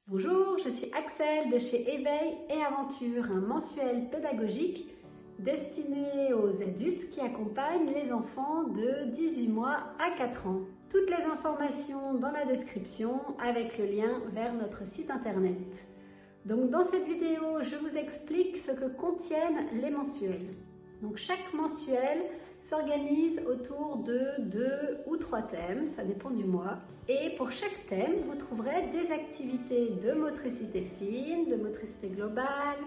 Bonjour, je suis Axel de chez Éveil et Aventure, un mensuel pédagogique destiné aux adultes qui accompagnent les enfants de 18 mois à 4 ans. Toutes les informations dans la description avec le lien vers notre site internet. Donc dans cette vidéo, je vous explique ce que contiennent les mensuels. Donc chaque mensuel s'organise autour de 2 ou 3 thèmes, ça dépend du mois. Et pour chaque thème, vous trouverez des activités de motricité fine, de motricité globale,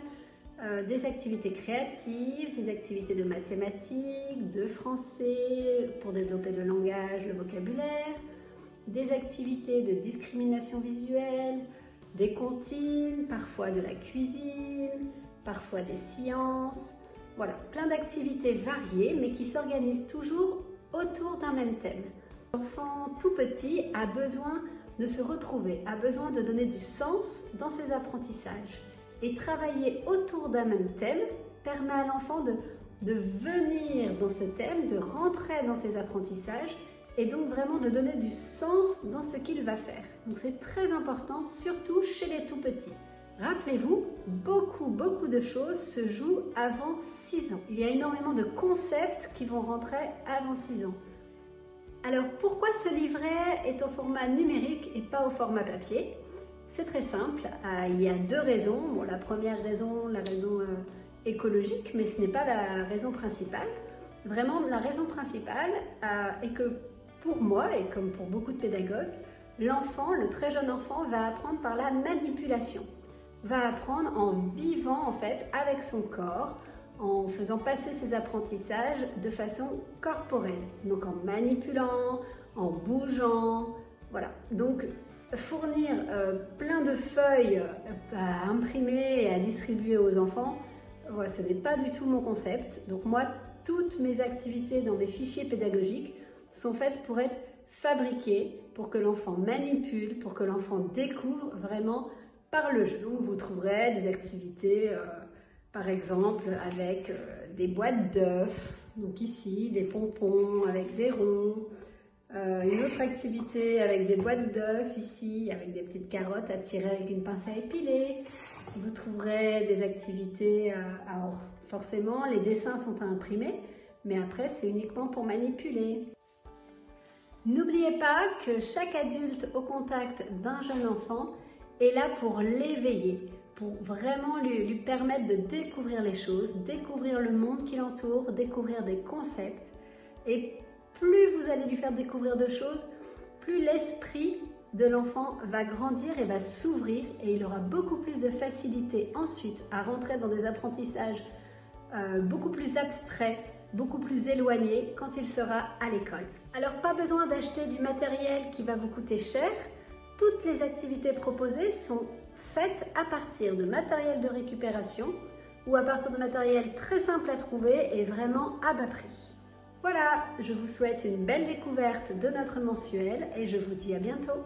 des activités créatives, des activités de mathématiques, de français pour développer le langage, le vocabulaire, des activités de discrimination visuelle, des comptines, parfois de la cuisine, parfois des sciences. Voilà, plein d'activités variées mais qui s'organisent toujours autour d'un même thème. L'enfant tout petit a besoin de se retrouver, a besoin de donner du sens dans ses apprentissages. Et travailler autour d'un même thème permet à l'enfant de venir dans ce thème, de rentrer dans ses apprentissages et donc vraiment de donner du sens dans ce qu'il va faire. Donc c'est très important, surtout chez les tout petits. Rappelez-vous, beaucoup de choses se jouent avant 6 ans. Il y a énormément de concepts qui vont rentrer avant 6 ans. Alors pourquoi ce livret est au format numérique et pas au format papier? C'est très simple, il y a 2 raisons. Bon, la première raison, la raison écologique, mais ce n'est pas la raison principale. Vraiment, la raison principale est que pour moi, et comme pour beaucoup de pédagogues, l'enfant, le très jeune enfant, va apprendre par la manipulation. Va apprendre en vivant en fait avec son corps, en faisant passer ses apprentissages de façon corporelle, donc en manipulant, en bougeant, voilà. Donc fournir plein de feuilles à imprimer et à distribuer aux enfants, voilà, ce n'est pas du tout mon concept. Donc moi, toutes mes activités dans mes fichiers pédagogiques sont faites pour être fabriquées, pour que l'enfant manipule, pour que l'enfant découvre vraiment par le jeu. Donc vous trouverez des activités, par exemple, avec des boîtes d'œufs, donc ici, des pompons avec des ronds, une autre activité avec des boîtes d'œufs ici, avec des petites carottes à tirer avec une pince à épiler. Vous trouverez des activités, alors forcément les dessins sont à imprimer, mais après c'est uniquement pour manipuler. N'oubliez pas que chaque adulte au contact d'un jeune enfant est là pour l'éveiller, pour vraiment lui permettre de découvrir les choses, découvrir le monde qui l'entoure, découvrir des concepts. Et plus vous allez lui faire découvrir de choses, plus l'esprit de l'enfant va grandir et va s'ouvrir et il aura beaucoup plus de facilité ensuite à rentrer dans des apprentissages beaucoup plus abstraits, beaucoup plus éloignés quand il sera à l'école. Alors pas besoin d'acheter du matériel qui va vous coûter cher. Toutes les activités proposées sont faites à partir de matériel de récupération ou à partir de matériel très simple à trouver et vraiment à bas prix. Voilà, je vous souhaite une belle découverte de notre mensuel et je vous dis à bientôt.